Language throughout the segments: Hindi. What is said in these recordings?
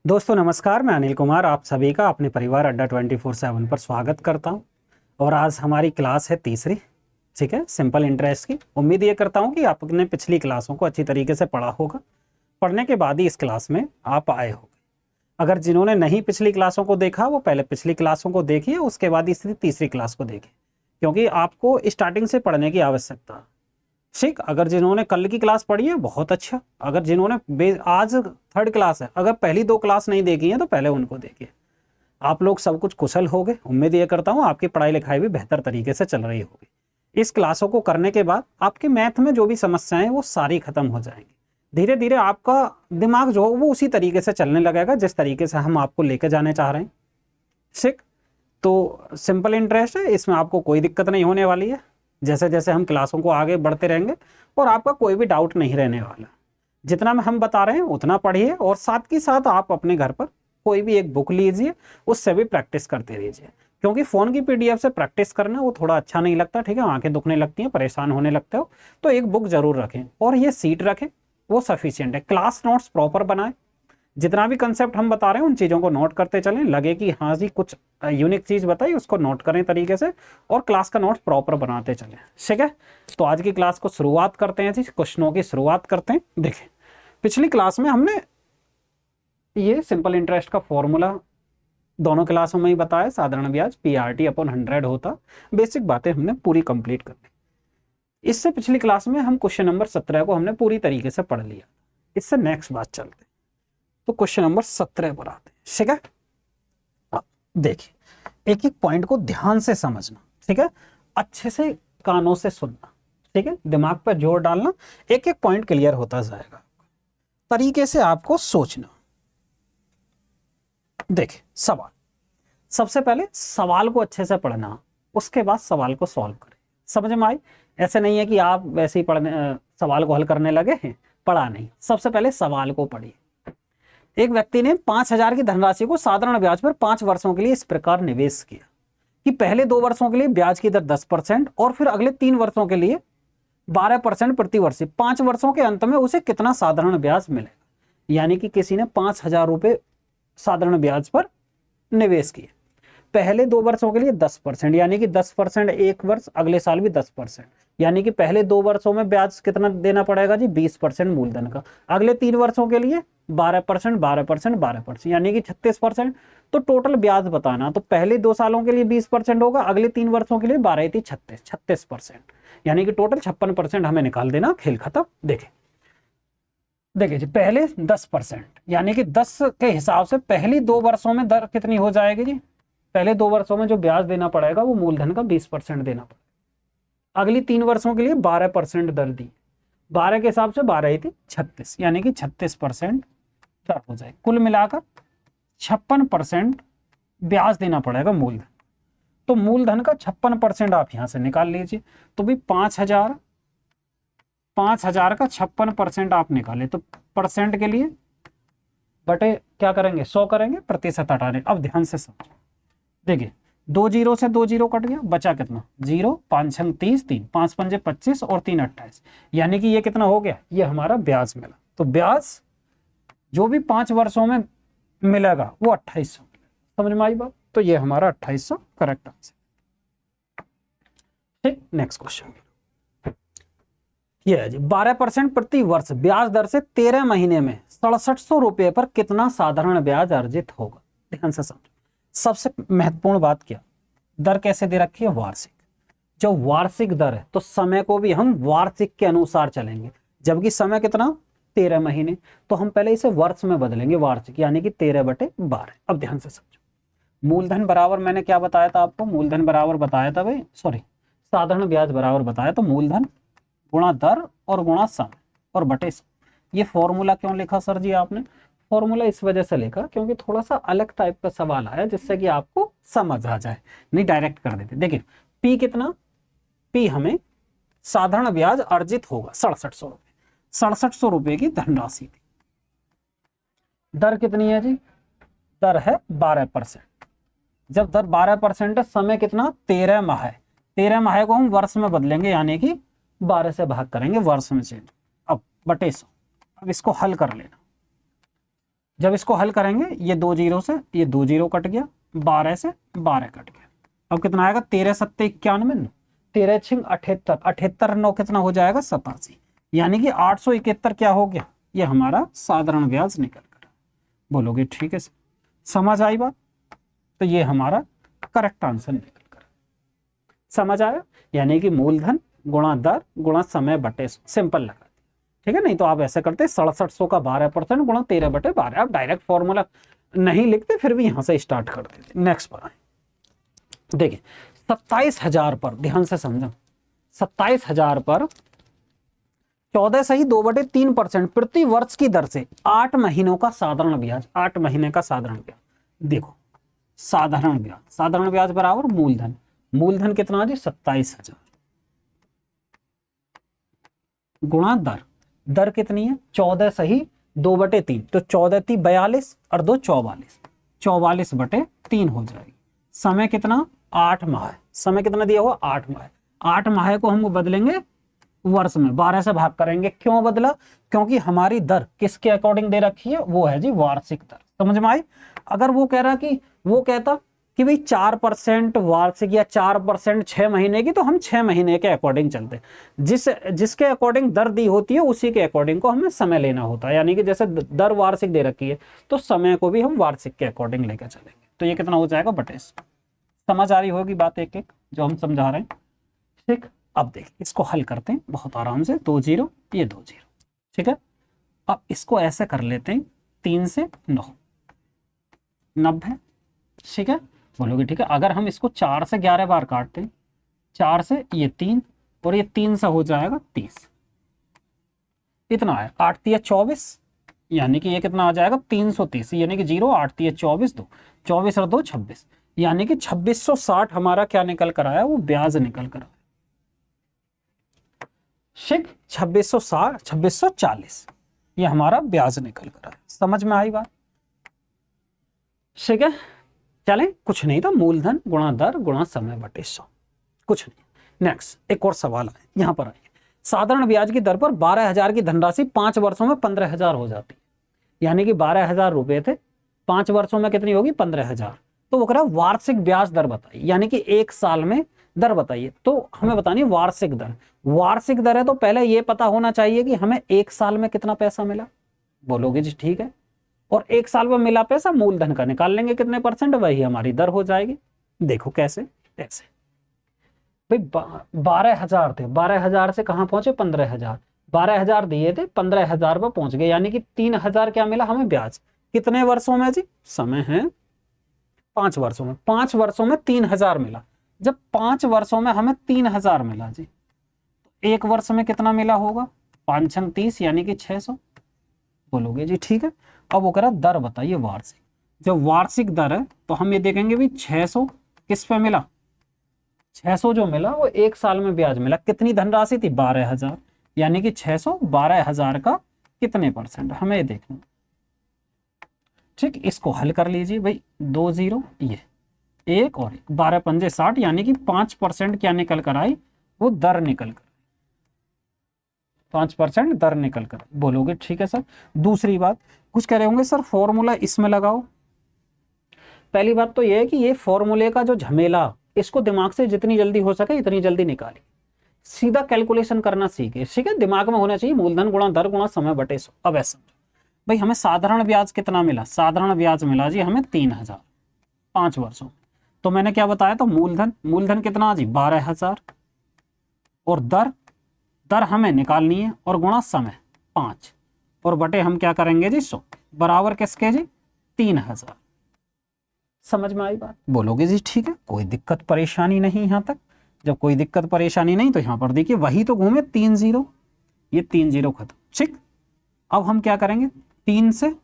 दोस्तों नमस्कार, मैं अनिल कुमार आप सभी का अपने परिवार अड्डा 24/7 पर स्वागत करता हूं। और आज हमारी क्लास है तीसरी, ठीक है, सिंपल इंटरेस्ट की। उम्मीद ये करता हूं कि आपने पिछली क्लासों को अच्छी तरीके से पढ़ा होगा। पढ़ने के बाद ही इस क्लास में आप आए होंगे। अगर जिन्होंने नहीं पिछली क्लासों को देखा वो पहले पिछली क्लासों को देखिए, उसके बाद इस तीसरी क्लास को देखिए, क्योंकि आपको स्टार्टिंग से पढ़ने की आवश्यकता है। ठीक, अगर जिन्होंने कल की क्लास पढ़ी है बहुत अच्छा। अगर जिन्होंने आज थर्ड क्लास है, अगर पहली दो क्लास नहीं देखी है तो पहले उनको देखिए। आप लोग सब कुछ कुशल हो गए। उम्मीद ये करता हूँ आपकी पढ़ाई लिखाई भी बेहतर तरीके से चल रही होगी। इस क्लासों को करने के बाद आपके मैथ में जो भी समस्याएं वो सारी खत्म हो जाएंगी। धीरे धीरे आपका दिमाग जो वो उसी तरीके से चलने लगेगा जिस तरीके से हम आपको लेकर जाने चाह रहे हैं। ठीक, तो सिंपल इंटरेस्ट है, इसमें आपको कोई दिक्कत नहीं होने वाली है। जैसे जैसे हम क्लासों को आगे बढ़ते रहेंगे और आपका कोई भी डाउट नहीं रहने वाला। जितना हम बता रहे हैं उतना पढ़िए और साथ के साथ आप अपने घर पर कोई भी एक बुक लीजिए, उससे भी प्रैक्टिस करते रहिए। क्योंकि फ़ोन की पीडीएफ से प्रैक्टिस करना वो थोड़ा अच्छा नहीं लगता, ठीक है, आंखें दुखने लगती हैं, परेशान होने लगते हो, तो एक बुक जरूर रखें और ये सीट रखें, वो सफिशियंट है। क्लास नोट्स प्रॉपर बनाएं, जितना भी कंसेप्ट हम बता रहे हैं उन चीज़ों को नोट करते चलें। लगे कि हाँ जी कुछ यूनिक चीज़ बताई उसको नोट करें तरीके से और क्लास का नोट्स प्रॉपर बनाते चलें। ठीक है, तो आज की क्लास को शुरुआत करते हैं जी, क्वेश्चनों की शुरुआत करते हैं। देखिए, पिछली क्लास में हमने ये सिंपल इंटरेस्ट का फॉर्मूला दोनों क्लासों में ही बताया। साधारण ब्याज PRT/100 होता। बेसिक बातें हमने पूरी कंप्लीट कर ली। इससे पिछली क्लास में हम क्वेश्चन नंबर 17 को हमने पूरी तरीके से पढ़ लिया। इससे नेक्स्ट बात चलते हैं, तो क्वेश्चन नंबर 17 पर आते हैं। ठीक है, अब देखिए, एक एक पॉइंट को ध्यान से समझना, ठीक है, अच्छे से कानों से सुनना, ठीक है, दिमाग पर जोर डालना, एक एक पॉइंट क्लियर होता जाएगा। तरीके से आपको सोचना। देखिए, सवाल, सबसे पहले सवाल को अच्छे से पढ़ना, उसके बाद सवाल को सॉल्व करें। समझ में आई? ऐसे नहीं है कि आप वैसे ही पढ़ने सवाल को हल करने लगे हैं, पढ़ा नहीं। सबसे पहले सवाल को पढ़िए। एक व्यक्ति ने 5,000 की धनराशि को साधारण ब्याज पर 5 वर्षों के लिए इस प्रकार निवेश किया कि पहले 2 वर्षों के लिए ब्याज की दर 10% और फिर अगले 3 वर्षों के लिए 12% प्रति वर्ष। 5 वर्षों के अंत में उसे कितना साधारण ब्याज मिलेगा। यानी कि किसी ने 5,000 रुपए साधारण ब्याज पर निवेश किए। पहले 2 वर्षों के लिए 10%, यानी कि 10% एक वर्ष, अगले साल भी 10%, यानी कि पहले 2 वर्षों में ब्याज कितना देना पड़ेगा जी? 20% मूलधन का। अगले 3 वर्षों के लिए 12%, 12%, 12%, यानी कि 36%। तो टोटल ब्याज बताना, तो पहले 2 सालों के लिए 20% होगा, अगले 3 वर्षों के लिए 12 36, 36%, यानी कि टोटल 56% हमें निकाल देना। खेल खत्म। देखिए जी, पहले 10%, यानी कि 10 के हिसाब से पहली 2 वर्षों में दर कितनी हो जाएगी जी? पहले 2 वर्षों में जो ब्याज देना पड़ेगा वो मूलधन का 20% देना पड़ेगा। अगली 3 वर्षों के लिए 12% दर दी, 12 के हिसाब से 12 36, यानी कि 36% दर हो जाए। कुल मिलाकर 56% ब्याज देना पड़ेगा मूलधन। तो मूलधन का 56% आप यहां से निकाल लीजिए। तो भी 5,000 का 56% आप निकाले तो परसेंट के लिए बटे क्या करेंगे? 100 करेंगे, प्रतिशत हटाने। अब ध्यान से समझो। देखिए, 2 जीरो से 2 जीरो कट गया, बचा कितना? 0, 5 छंग 30, 3, 5 पंजे 25 और 3 28, यानी कि ये कितना हो गया? ये हमारा ब्याज मिला। तो ब्याज जो भी 5 वर्षों में मिलेगा वो 2800। समझ में आई बात? तो ये हमारा 2800 करेक्ट आंसर। ठीक, नेक्स्ट क्वेश्चन ये है जी, 12% प्रति वर्ष ब्याज दर से 13 महीने में 6700 रुपये पर कितना साधारण ब्याज अर्जित होगा? ध्यान से समझो। सबसे महत्वपूर्ण बात क्या, दर कैसे दे रखी है? वार्षिक। जो वार्षिक दर है तो समय को भी हम वार्षिक के अनुसार चलेंगे, जबकि समय कितना? 13 महीने, तो हम पहले इसे वर्ष में बदलेंगे, वार्षिक, यानी कि 13/12। अब ध्यान से समझो। मूलधन बराबर मैंने क्या बताया था आपको? मूलधन बराबर बताया था भाई, सॉरी, साधारण ब्याज बराबर बताया तो मूलधन गुणा दर और गुणा समय और बटे समय। ये फॉर्मूला क्यों लिखा सर जी आपने? फॉर्मूला इस वजह से लिखा क्योंकि थोड़ा सा अलग टाइप का सवाल आया जिससे कि आपको समझ आ जाए, नहीं डायरेक्ट कर देते। देखिए, पी कितना? पी हमें साधारण ब्याज अर्जित होगा 6700 रुपये, 6700 रुपये की धनराशि थी। दर कितनी है जी? दर है 12%। जब दर 12% है, समय कितना? 13 माह है। 13 माह को हम वर्ष में बदलेंगे, यानी कि 12 से भाग करेंगे, वर्ष में चेंज। अब बटे 100। अब इसको हल कर लेना। जब इसको हल करेंगे ये 2 जीरो से ये 2 जीरो कट गया, 12 से 12 कट गया। अब कितना आएगा, 13 सत्ते 91, 13 छिंग 78, 78 9 कितना हो जाएगा 87, यानी कि 871 क्या हो गया, ये हमारा साधारण ब्याज निकल कर। बोलोगे ठीक है सर, समझ आई बात? तो ये हमारा करेक्ट आंसर निकल कर। समझ आया? यानी कि मूलधन गुणा दर गुणा समय बटे 100, सिंपल लगा दिया, ठीक है। नहीं तो आप ऐसे करते 6700 का 12% गुणा 13/12, आप डायरेक्ट फॉर्मूला नहीं लिखते, फिर भी यहां से स्टार्ट कर देते। नेक्स्ट पर आए, देखिए 27,000 पर ध्यान से समझो, 27,000 पर 14 सही 2/3% प्रति वर्ष की दर से 8 महीनों का साधारण ब्याज, 8 महीने का साधारण ब्याज। देखो साधारण ब्याज बराबर मूलधन, मूलधन कितना जी 27,000 गुणा दर, दर कितनी है 14 सही 2/3, तो 14 × 42 और 2 44, 44/3 हो जाएगी। समय कितना 8 माह, समय कितना दिया हुआ 8 माह, 8 माह को हम बदलेंगे वर्ष में, 12 से भाग करेंगे। क्यों बदला? क्योंकि हमारी दर किसके अकॉर्डिंग दे रखी है, वो है जी वार्षिक दर। समझ में आई? अगर वो कह रहा कि वो कहता कि भाई 4% वार्षिक या 4% 6 महीने की, तो हम 6 महीने के अकॉर्डिंग चलते, जिसके अकॉर्डिंग दर दी होती है उसी के अकॉर्डिंग को हमें समय लेना होता है। यानी कि जैसे दर वार्षिक दे रखी है तो समय को भी हम वार्षिक के अकॉर्डिंग लेकर चलेंगे। तो ये कितना हो जाएगा बटे 100। समझ आ रही होगी बात एक एक जो हम समझा रहे हैं, ठीक। अब देखिए इसको हल करते हैं बहुत आराम से, 2 जीरो ये 2 जीरो, ठीक है। अब इसको ऐसे कर लेते हैं, 3 से 9 90, ठीक है। बोलोगे ठीक है। अगर हम इसको 4 से 11 बार काटते हैं, 4 से ये 3 और ये 3 से हो जाएगा 30, इतना है 8 × 24, यानी कि ये कितना आ जाएगा 330, यानी कि 0 8 × 24 2, 24 और 2 26, यानी कि 2660 हमारा क्या निकल कर आया, वो ब्याज निकल कर आया, ठीक। 2660 2640 ये हमारा ब्याज निकल कर आया। समझ में आई बात? ठीक है। चले, कुछ नहीं था, मूलधन गुणा दर गुणा समय बटे 100, कुछ नहीं। नेक्स्ट एक और सवाल है, यहां पर आइए। साधारण ब्याज की दर पर 12,000 की धनराशि 5 वर्षों में 15,000 हो जाती है, यानी कि 12,000 रुपए थे, 5 वर्षों में कितनी होगी 15,000। तो वो कह रहा है वार्षिक ब्याज दर बताइए, यानी कि 1 साल में दर बताइए। तो हमें बतानी वार्षिक दर, वार्षिक दर है तो पहले ये पता होना चाहिए कि हमें 1 साल में कितना पैसा मिला। बोलोगे जी ठीक है, और 1 साल में मिला पैसा मूलधन का निकाल लेंगे कितने %, वही हमारी दर हो जाएगी। देखो कैसे, ऐसे भाई 12,000 थे, 12,000 से कहां पहुंचे 15,000, 12,000 दिए थे 15,000 पर पहुंच गए, यानी कि 3,000 क्या मिला हमें ब्याज। कितने वर्षों में जी, समय है 5 वर्षों में, 5 वर्षों में 3,000 मिला। जब 5 वर्षों में हमें 3,000 मिला जी, तो 1 वर्ष में कितना मिला होगा 5 × 30 यानी कि 600। बोलोगे जी ठीक है। अब वो कह रहा दर बताइए वार्षिक, जब वार्षिक दर है तो हम ये देखेंगे भी 600 किस पे मिला, 600 जो मिला वो 1 साल में ब्याज मिला। कितनी धनराशि थी 12,000, यानी कि 600 12,000 का कितने % हमें ये देखना, ठीक। इसको हल कर लीजिए भाई, 2 जीरो ये 1 और 1, 12 पंजे 60, यानी कि 5% क्या निकल कर आई, वो दर निकल कर, 5% दर निकल कर। बोलोगे ठीक है सर। दूसरी बात कुछ कह रहे होंगे सर फॉर्मूला इसमें लगाओ। पहली बात तो यह है कि ये फॉर्मूले का जो झमेला, इसको दिमाग से जितनी जल्दी हो सके इतनी जल्दी निकालिए, सीधा कैलकुलेशन करना सीखे, ठीक है। दिमाग में होना चाहिए मूलधन गुणा दर गुणा समय बटे 100। अब ऐसा भाई हमें साधारण ब्याज कितना मिला, साधारण ब्याज मिला जी हमें 3,000 5 वर्षों। तो मैंने क्या बताया, तो मूलधन कितना जी 12,000, और दर हमें निकालनी है, और गुणा समय 5, और बटे हम क्या करेंगे जी 100, बराबर किसके जी 3,000। समझ में आई बात? बोलोगे जी ठीक है, कोई दिक्कत परेशानी नहीं। यहां तक जब कोई दिक्कत परेशानी नहीं, तो यहां पर देखिए वही तो घूमे 3 जीरो, ये 3 जीरो खत्म, ठीक। अब हम क्या करेंगे, 3 से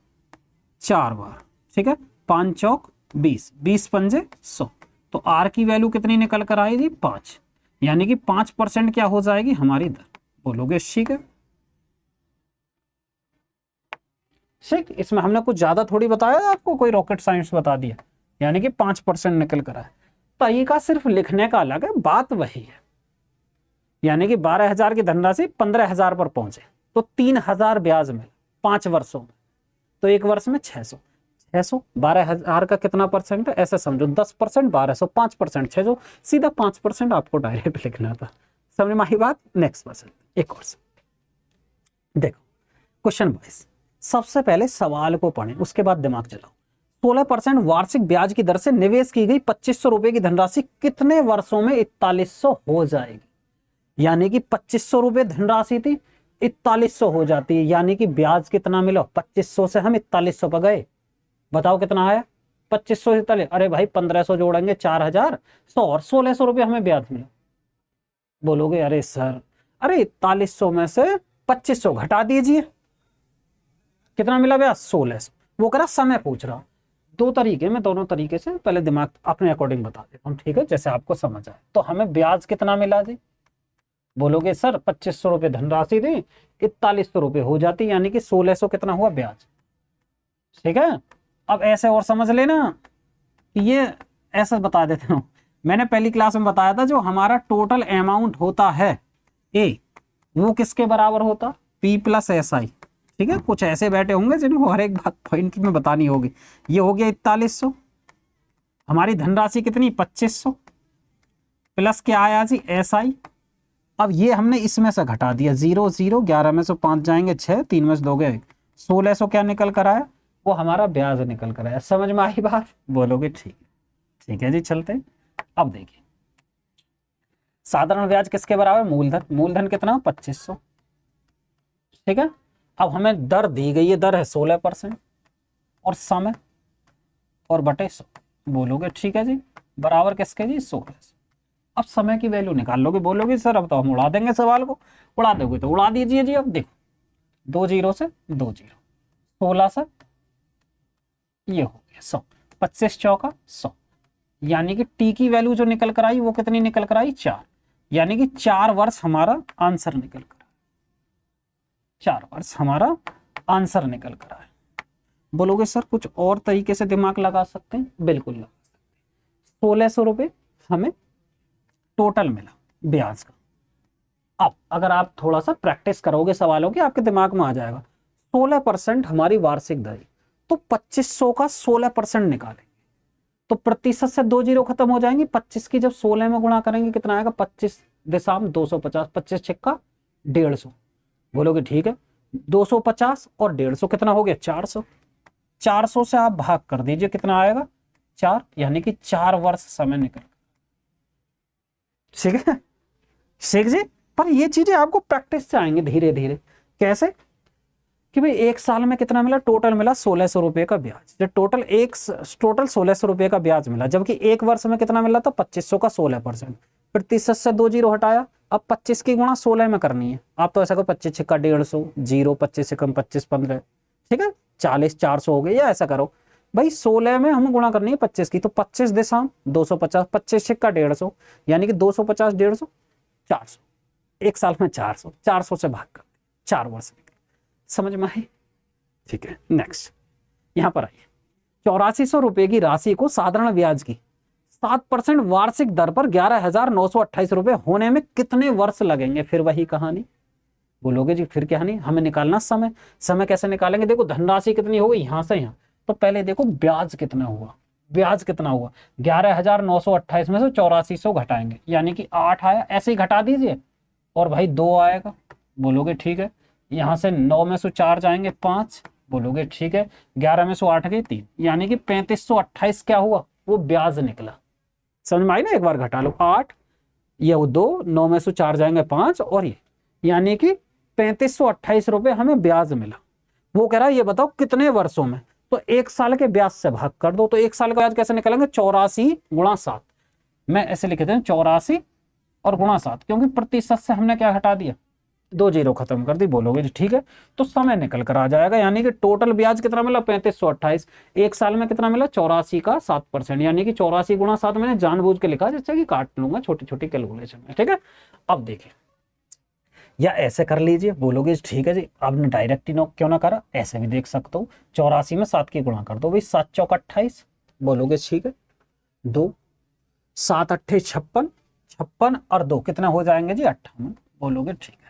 4 बार, ठीक है, 5 चौक 20, 20 पंजे 100, तो आर की वैल्यू कितनी निकल कर आएगी 5, यानी कि 5% क्या हो जाएगी हमारी दर। बोलोगे ठीक है, ठीक। इसमें हमने कुछ ज्यादा थोड़ी बताया आपको, कोई रॉकेट साइंस बता दिया, यानी कि 5% निकल कर आए। तरीका सिर्फ लिखने का अलग है, बात वही है। यानी कि 12,000 की धनराशि 15,000 पर पहुंचे तो 3,000 ब्याज मिला 5 वर्षों में, तो एक वर्ष में 600, 600 12,000 का कितना परसेंट है ऐसे समझो, 10%, 1200, 5%, 600, सीधा 5% आपको डायरेक्ट लिखना था। समझ में आई बात। नेक्स्ट क्वेश्चन, एक और देखो क्वेश्चन 22। सबसे पहले सवाल को पढ़ें उसके बाद दिमाग चलाओ। 16% वार्षिक ब्याज की दर से निवेश की गई 2500 रुपए की धनराशि कितने वर्षों में 4100 हो जाएगी। यानी कि 2500 रुपए धनराशि थी, 4100 हो जाती है, यानी कि ब्याज कितना मिला, 2500 से हम 4100 पर गए। बताओ कितना आया, 2500 से 41, अरे भाई 1500 जोड़ेंगे 4100 और 1600 रुपये हमें ब्याज मिला। बोलोगे अरे सर, अरे 4100 में से 2500 घटा दीजिए, कितना मिला ब्याज, 1600। वो करा समय पूछ रहा। दो तरीके में, दोनों तरीके से पहले दिमाग अपने अकॉर्डिंग बता देता हूँ, ठीक है, जैसे आपको समझ आए। तो हमें ब्याज कितना मिला जी, बोलोगे सर 2500 रुपये धनराशि थी, 4100 रुपये हो जाती, यानी कि 1600 कितना हुआ ब्याज। ठीक है, अब ऐसे और समझ लेना कि ये ऐसा बता देता हूँ। मैंने पहली क्लास में बताया था जो हमारा टोटल अमाउंट होता है ए, वो किसके बराबर होता, पी प्लस एस आई। ठीक है, कुछ ऐसे बैठे होंगे जिनको हर एक बात पॉइंट में बतानी होगी। ये हो गया 4100, हमारी धनराशि कितनी 2500, प्लस क्या आया जी एस आई। अब ये हमने इसमें से घटा दिया, 0 0, 11 में से 5 जाएंगे 6, 3 में से 2 गए 1600, क्या निकल कर आया, वो हमारा ब्याज निकल कर आया। समझ में आई बात, बोलोगे ठीक है जी, चलते हैं। अब देखिए साधारण ब्याज किसके बराबर, मूलधन, मूलधन कितना 2500। ठीक है, अब हमें दर दी गई है, दर है 16% और समय और बटे 100। बोलोगे ठीक है जी, बराबर किसके जी 1600। अब समय की वैल्यू निकाल लोगे, बोलोगे सर अब तो हम उड़ा देंगे सवाल को। उड़ा दोगे तो उड़ा दीजिए जी। अब देखो 2 0 से 2 0, 16 से ये हो गया 100, 25 चौका 100, यानी कि टी की वैल्यू जो निकल कर आई वो कितनी निकल कर आई 4, यानी कि 4 वर्ष हमारा आंसर निकल कर, 4 वर्ष हमारा आंसर निकल कर आया। बोलोगे सर कुछ और तरीके से दिमाग लगा सकते हैं, बिल्कुल लगा सकते हैं। 1600 रुपये हमें टोटल मिला ब्याज का। अब अगर आप थोड़ा सा प्रैक्टिस करोगे सवालों की, आपके दिमाग में आ जाएगा। 16% हमारी वार्षिक दर, तो 2500 का 16% निकालेंगे तो प्रतिशत से 2 0 खत्म हो जाएंगी। 25 की जब 16 में गुणा करेंगे कितना आएगा, 25 दिशाम 250, 25 छिक्का 150। बोलोगे ठीक है, 250 और 150 कितना हो गया 400। 400 से आप भाग कर दीजिए, कितना आएगा 4, यानी कि 4 वर्ष समय निकल। ठीक है, ठीक जी। पर ये चीजें आपको प्रैक्टिस से आएंगे धीरे धीरे। कैसे कि भाई एक साल में कितना मिला, टोटल मिला 1600 रुपये का ब्याज। जब टोटल 1600 रुपये का ब्याज मिला, जबकि एक वर्ष में कितना मिला था 2500 का 16%। प्रतिशत से 2 0 हटाया, अब 25 की गुणा 16 में करनी है। आप तो ऐसा करो 25 छिक्का 150, 0, 25 से कम 25 15, ठीक है 40, 400 हो गए। या ऐसा करो भाई 16 में हम गुणा करनी है 25 की, तो 25 दिशा 250, 25 छिक्का 150, यानी कि 250 150 400। एक साल में 400, 400 से भाग कर 4 वर्ष निकले। समझ में आई, ठीक है। नेक्स्ट यहां पर आइए, 8400 रुपए की राशि को साधारण ब्याज की 7% वार्षिक दर पर 11,928 रुपए होने में कितने वर्ष लगेंगे। फिर वही कहानी, बोलोगे जी फिर क्या नहीं, हमें निकालना समय। समय कैसे निकालेंगे, देखो धनराशि कितनी हो गई यहां से यहां, तो पहले देखो ब्याज कितना हुआ, ब्याज कितना हुआ 11,928 में से 8400 घटाएंगे, यानी कि 8 आया, ऐसे ही घटा दीजिए और भाई 2 आएगा। बोलोगे ठीक है, यहां से 9 में से 4 जाएंगे 5, बोलोगे ठीक है, 11 में से 8 गई 3, यानी कि 3528 क्या हुआ, वो ब्याज निकला। समझ में आई ना, एक बार घटा लो 8, ये 2, 9 में से 4 जाएंगे 5 और ये, यानी कि 3528 रुपए हमें ब्याज मिला। वो कह रहा है ये बताओ कितने वर्षों में, तो एक साल के ब्याज से भाग कर दो। तो एक साल का ब्याज कैसे निकलेंगे, 84 गुणा 7, मैं ऐसे लिखे थे 84 और गुणा 7, क्योंकि प्रतिशत से हमने क्या हटा दिया 2 0 खत्म कर दी। बोलोगे जी ठीक है, तो समय निकल कर आ जाएगा, यानी कि टोटल ब्याज कितना मिला 3528, एक साल में कितना मिला 84 का 7%, यानी कि 84 गुणा 7 मैंने जानबूझ के लिखा जिससे कि काट लूंगा छोटी छोटी कैलकुलेशन में। ठीक है, अब देखिए या ऐसे कर लीजिए, बोलोगे ठीक है जी आपने डायरेक्ट ही क्यों ना करा, ऐसे भी देख सकते हो। 84 में 7 की गुणा कर दो भाई, 7 चौक 28, बोलोगे ठीक है 2, 7 अट्ठे 56, 56 और 2 कितना हो जाएंगे जी 58, बोलोगे ठीक है।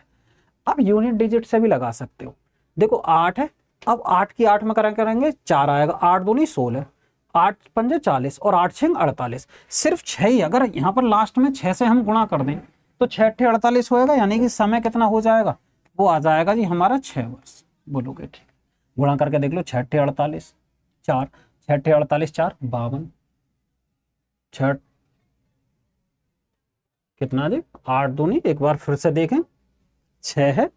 अब यूनिट डिजिट से भी लगा सकते हो, देखो 8 है अब 8 की 8 में करेंगे 4 आएगा, 8 दूनी 16, 8 पंजे 40 और 8 छंग 48। सिर्फ 6 ही, अगर यहाँ पर लास्ट में 6 से हम गुणा कर दें तो 6 × 48 होएगा, यानी कि समय कितना हो जाएगा, वो आ जाएगा जी हमारा 6 वर्ष। बोलोगे ठीक, गुणा करके देख लो, 6 × 48 4, 6 × 48 4 52, 6 कितना जी 8 दूनी, एक बार फिर से देखें, 6 है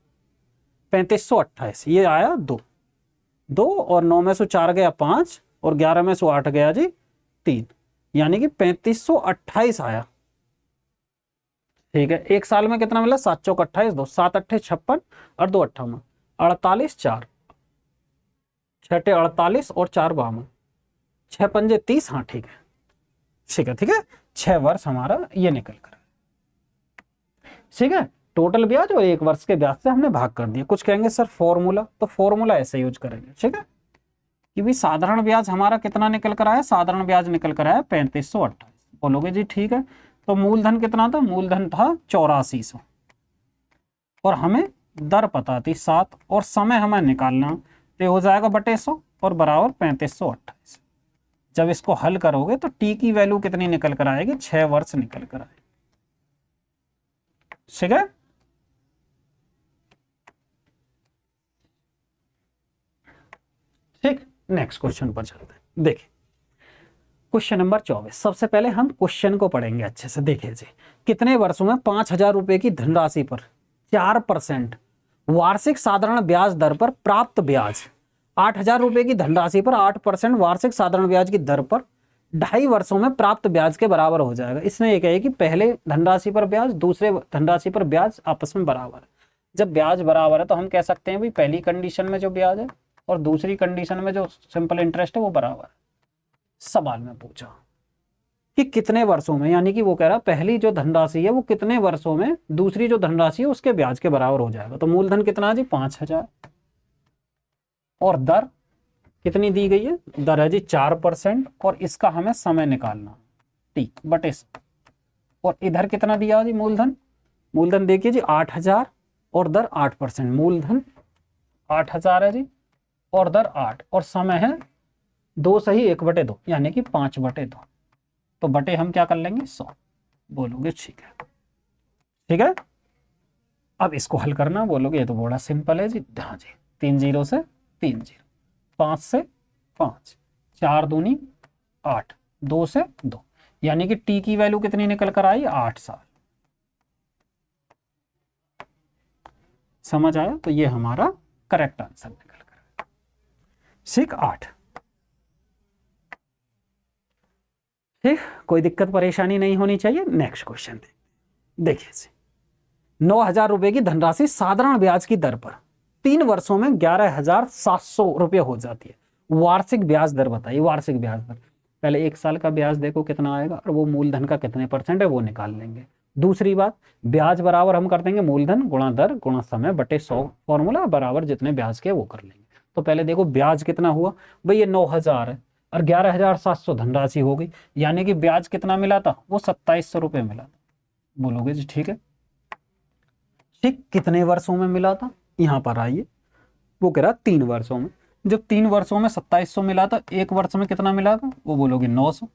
3528, ये आया 2 2 और 9 में से 4 गया 5 और 11 में से 8 गया जी 3, यानी कि 3528 आया। ठीक है, एक साल में कितना मिला, 7 चौक 28, 2 7 8 56 और 2 58, 48 4, 6 48 और 4 52, 6 पंजे 30। हाँ ठीक है, ठीक है, ठीक है, 6 वर्ष हमारा ये निकल कर, ठीक है। टोटल ब्याज और 1 वर्ष के ब्याज से हमने भाग कर दिया। कुछ कहेंगे सर फॉर्मूला, तो फॉर्मूला ऐसे यूज करेंगे, ठीक है, कि भाई साधारण ब्याज हमारा कितना निकल कर आया, साधारण ब्याज निकल कर आया 3528। बोलोगे जी ठीक है, तो मूलधन कितना था, मूलधन था 8400 और हमें दर पता थी 7 और समय हमें निकालना, तो हो जाएगा बटे 100 और बराबर 3528। जब इसको हल करोगे तो टी की वैल्यू कितनी निकल कर आएगी, 6 वर्ष निकल कर आएगी। ठीक है, ठीक, नेक्स्ट क्वेश्चन पर चलते हैं। देखिए क्वेश्चन नंबर 24। सबसे पहले हम क्वेश्चन को पढ़ेंगे अच्छे से। देखिए जी, कितने वर्षों में 5000 रुपए की धनराशि पर 4% वार्षिक साधारण ब्याज दर पर प्राप्त ब्याज 8000 रुपए की धनराशि पर 8% वार्षिक साधारण ब्याज की दर पर 2.5 वर्षों में प्राप्त ब्याज के बराबर हो जाएगा। इसमें यह है कि पहले धनराशि पर ब्याज, दूसरे धनराशि पर ब्याज आपस में बराबर है। जब ब्याज बराबर है तो हम कह सकते हैं भाई पहली कंडीशन में जो ब्याज है और दूसरी कंडीशन में जो सिंपल इंटरेस्ट है वो बराबर है। सवाल में पूछा कि कितने वर्षों में, यानी कि वो कह रहा पहली जो धनराशि है वो कितने वर्षों में दूसरी जो धनराशि है उसके ब्याज के बराबर हो जाएगा। तो मूलधन कितना जी 5000 और दर कितनी दी गई है, दर है जी 4% और इसका हमें समय निकालना टी बटे, और इधर कितना दिया जी मूलधन, मूलधन देखिए जी 8000 और दर 8%, मूलधन 8000 है जी और दर 8 और समय है 2 सही 1/2 यानी कि 5/2। तो बटे हम क्या कर लेंगे 100। बोलोगे ठीक है, ठीक है। अब इसको हल करना, बोलोगे ये तो बड़ा सिंपल है जी। हाँ जी, 3 0 से 3 0, 5 से 5, 4 दूनी 8, 2 से 2, यानी कि टी की वैल्यू कितनी निकल कर आई 8 साल। समझ आया, तो ये हमारा करेक्ट आंसर निकल कर ठीक 8। ठीक, कोई दिक्कत परेशानी नहीं होनी चाहिए। नेक्स्ट क्वेश्चन देखिए 9000 रुपए की धनराशि साधारण ब्याज की दर पर 3 वर्षों में 11700 रुपये हो जाती है। वार्षिक ब्याज दर बताइए, वार्षिक ब्याज दर। पहले 1 साल का ब्याज देखो कितना आएगा और वो मूलधन का कितने % है वो निकाल लेंगे। दूसरी बात, ब्याज बराबर हम कर देंगे मूलधन गुणा दर गुणा समय बटे 100, फॉर्मूला बराबर जितने ब्याज के वो कर लेंगे। तो पहले देखो ब्याज कितना हुआ भाई, ये 9000 है और 11700 धनराशि हो गई, यानी कि ब्याज कितना मिला था, वो 2700 रुपये मिला था। बोलोगे जी ठीक है, ठीक, कितने वर्षों में मिला था, यहां पर आइए, वो कह रहा 3 वर्षों में। जब 3 वर्षों में 2700 मिला था, 1 वर्ष में कितना मिला था, वो बोलोगे 900।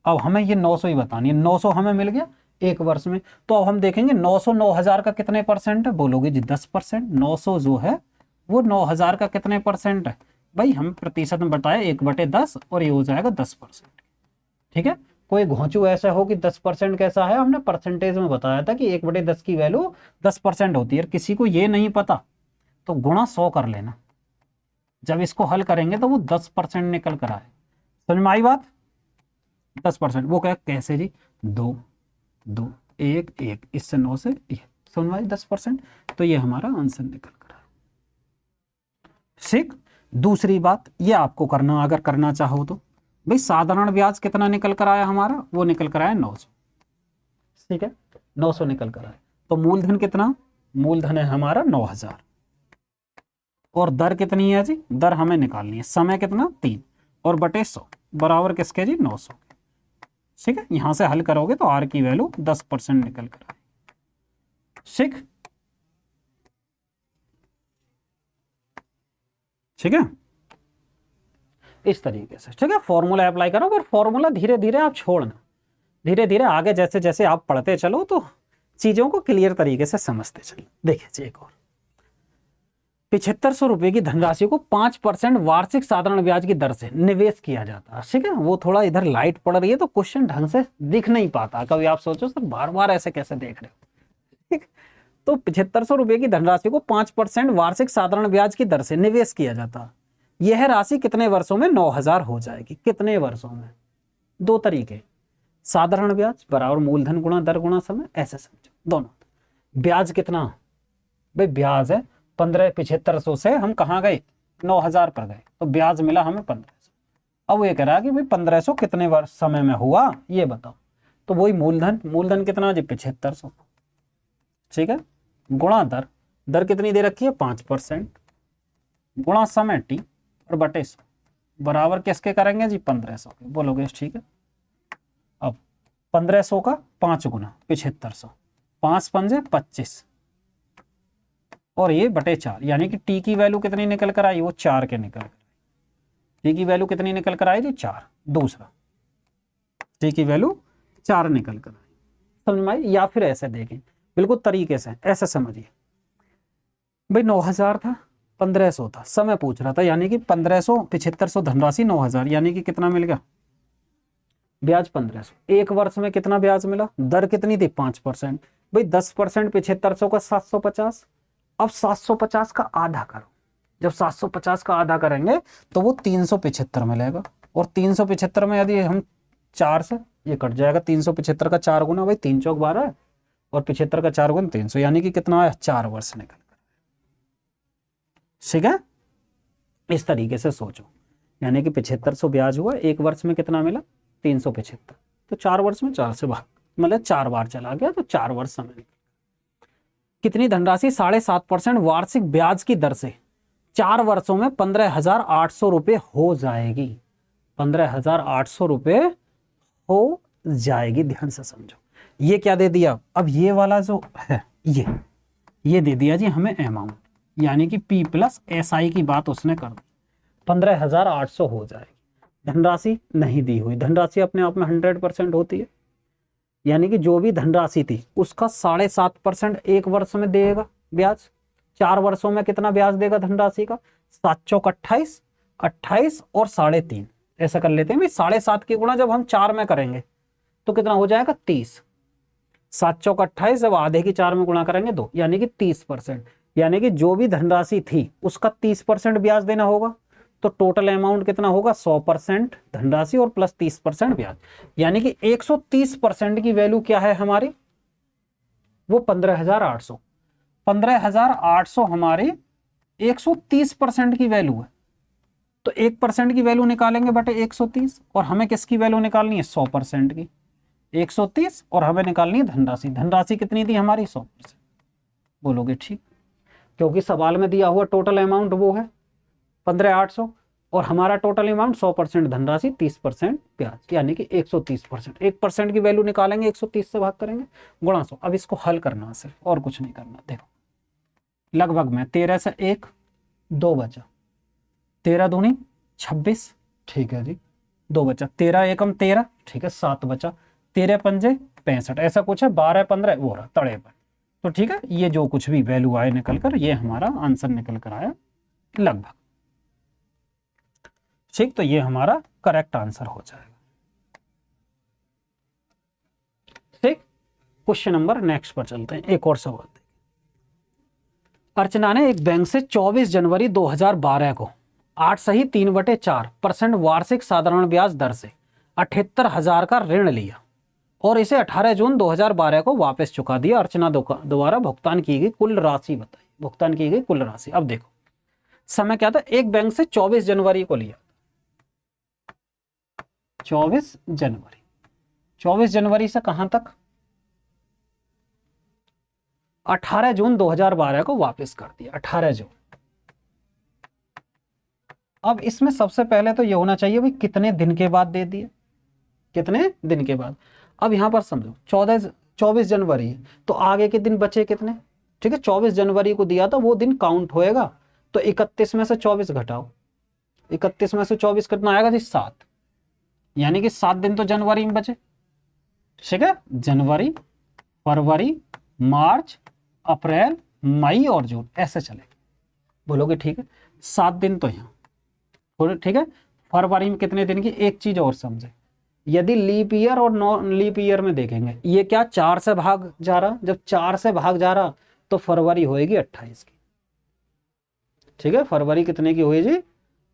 अब हमें ये 900 ही बतानी है, 900 हमें मिल गया 1 वर्ष में। तो अब हम देखेंगे 900 9000 का कितने % है, बोलोगे जी 10%। 900 जो है वो 9000 का कितने % है भाई, हम प्रतिशत में बताया 1/10 और ये हो जाएगा 10%। ठीक है, कोई घोंचू ऐसा हो कि 10% कैसा है, हमने परसेंटेज में बताया था कि 1/10 की वैल्यू 10% होती है। किसी को ये नहीं पता तो गुणा 100 कर लेना, जब इसको हल करेंगे तो वो 10% निकल कर आए। समझ में आई बात, 10%। वो कैसे जी, 2 2 1 1, इससे 9 से 1, समझ में आई 10%। तो ये हमारा आंसर निकल कर आए। ठीक, दूसरी बात ये आपको करना, अगर करना चाहो तो भाई साधारण ब्याज कितना निकल कर आया हमारा, वो निकल कर आया 900। ठीक है, 900 निकल कर आया। तो मूलधन कितना, मूलधन है हमारा 9000 और दर कितनी है जी, दर हमें निकालनी है, समय कितना 3 और बटे 100 बराबर किसके जी 900। ठीक है, यहां से हल करोगे तो आर की वैल्यू 10% निकल कर आए। ठीक, ठीक है, इस तरीके से। ठीक है, फॉर्मूला अप्लाई करो, पर फॉर्मूला धीरे धीरे आप छोड़ना, धीरे धीरे आगे जैसे जैसे आप पढ़ते चलो तो चीजों को क्लियर तरीके से समझते चलो। देखिए जी, एक और 7500 रुपए की धनराशि को 5% वार्षिक साधारण ब्याज की दर से निवेश किया जाता है। ठीक है, वो थोड़ा इधर लाइट पड़ रही है तो क्वेश्चन ढंग से दिख नहीं पाता, कभी आप सोचो सर बार बार ऐसे कैसे देख रहे हो। ठीक, तो 7500 रुपए की धनराशि को 5% वार्षिक साधारण ब्याज की दर से निवेश किया जाता है। यह राशि कितने वर्षों में 9000 हो जाएगी? कितने वर्षों में? दो तरीके, साधारण ब्याज बराबर मूलधन गुणा दर गुणा समय, ऐसे समझो दोनों। ब्याज कितना? भाई ब्याज है 7500 से हम कहाँ गए? 9000 पर गए, तो ब्याज मिला हमें 1500। अब ये कह रहा है कि भाई 1500 कितने वर्ष समय में हुआ ये बताओ, तो वही मूलधन, मूलधन कितना जी? 7500। ठीक है, गुणा दर, दर कितनी दे रखी है? 5%, गुणा समय टी और बटे 100 बराबर किसके करेंगे जी? 1500 के। बोलोगे ठीक है। अब 1500 का 5 गुना 7500, 5 पंजे 25 और ये बटे 4, यानी कि टी की वैल्यू कितनी निकल कर आई? वो 4 के निकल कर। टी की वैल्यू कितनी निकल कर आई जी? 4। दूसरा, टी की वैल्यू 4 निकल कर आई। समझ में आई? या फिर ऐसे देखें बिल्कुल तरीके से, ऐसे समझिए भाई 9000 था, 1500 था, समय पूछ रहा था, यानी कि 1500 7500 धनराशि 9000, यानी कि कितना मिल गया? ब्याज 1500। एक वर्ष में कितना ब्याज मिला? दर कितनी थी? 5%। भाई 10% 7500 का 750। अब 750 का आधा करो, जब 750 का आधा करेंगे तो वो 375 मिलेगा, और 375 में यदि हम 4 से ये कट जाएगा, 375 का 4 गुना, भाई 3 चौक 12 और 75 का 4 गुना 300, यानी कि कितना आया? 4 वर्ष निकल कर। ठीक है, इस तरीके से सोचो, यानी कि 7500 ब्याज हुआ, एक वर्ष में कितना मिला? 375, तो 4 वर्ष में 4 से भाग, मतलब 4 बार चला गया, तो 4 वर्ष समय निकल। कितनी धनराशि 7.5% वार्षिक ब्याज की दर से 4 वर्षों में 15,800 रुपए हो जाएगी? 15,800 रुपए हो जाएगी। ध्यान से समझो, ये क्या दे दिया? अब ये वाला जो है ये दे दिया जी हमें अमाउंट, यानी कि P प्लस SI की बात उसने कर दी, 15,800 हो जाएगी। धनराशि नहीं दी हुई, धनराशि अपने आप में 100% होती है, यानी कि जो भी धनराशि थी उसका 7.5% एक वर्ष में देगा ब्याज। 4 वर्षों में कितना ब्याज देगा धनराशि का? 7 चौक 28, 28 और 3.5, ऐसा कर लेते हैं भाई। 7.5 की गुणा जब हम 4 में करेंगे तो कितना हो जाएगा? 30। 7 चौक 28, जब आधे की 4 में गुणा करेंगे 2, यानी कि 30%, यानी कि जो भी धनराशि थी उसका 30% ब्याज देना होगा, तो टोटल अमाउंट कितना होगा? 100% धनराशि और प्लस 30% ब्याज, यानी कि 130% की वैल्यू क्या है हमारी? वो 15,800। 15,800 हमारी 130% की वैल्यू है, तो 1% की वैल्यू निकालेंगे बटे 130, और हमें किसकी वैल्यू निकालनी है? 100% की। 130 और हमें निकालनी है धनराशि। धनराशि कितनी थी हमारी? 100%। बोलोगे ठीक, क्योंकि सवाल में दिया हुआ टोटल अमाउंट वो है 15,800 और हमारा टोटल अमाउंट 100% धनराशि 30% ब्याज, यानी कि 130%। 1% की वैल्यू निकालेंगे, 130 से भाग करेंगे, गुणा 100। अब इसको हल करना है सिर्फ, और कुछ नहीं करना। देखो लगभग में 13 से 1 2 बचा, 13 दूनी 26, ठीक है जी, 2 बचा, 13 एकम 13, ठीक है, 7 बचा, 13 पंजे 65, ऐसा कुछ है, 12 15 वो रहा 53। तो ठीक है, ये जो कुछ भी वैल्यू आए निकल कर, ये हमारा आंसर निकल कर आया लगभग। ठीक, तो ये हमारा करेक्ट आंसर हो जाएगा। ठीक, क्वेश्चन नंबर नेक्स्ट पर चलते हैं। एक और सवाल। अर्चना ने एक बैंक से 24 जनवरी 2012 को 8.3/4% वार्षिक साधारण ब्याज दर से 78,000 का ऋण लिया और इसे 18 जून 2012 को वापस चुका दिया। अर्चना द्वारा भुगतान की गई कुल राशि बताइए। भुगतान की गई कुल राशि। अब देखो समय क्या था, एक बैंक से 24 जनवरी को लिया, 24 जनवरी, 24 जनवरी से कहां तक? 18 जून 2012 को वापस कर दिया, 18 जून। अब इसमें सबसे पहले तो ये होना चाहिए भाई कितने दिन के बाद दे दिए, कितने दिन के बाद। अब यहां पर समझो 24 जनवरी तो आगे के दिन बचे कितने? ठीक है, 24 जनवरी को दिया था वो दिन काउंट होएगा, तो 31 में से 24 घटाओ, 31 में से 24 कितना आएगा जी 7, यानी कि 7 दिन तो जनवरी में बचे। ठीक है, जनवरी, फरवरी, मार्च, अप्रैल, मई और जून, ऐसे चलेगा। बोलोगे ठीक है, 7 दिन तो यहाँ। ठीक है, फरवरी में कितने दिन की, एक चीज और समझे, यदि लीप ईयर और नॉन लीप ईयर में देखेंगे, ये क्या 4 से भाग जा रहा, जब 4 से भाग जा रहा तो फरवरी होएगी 28 की। ठीक है, फरवरी कितने की हुई जी,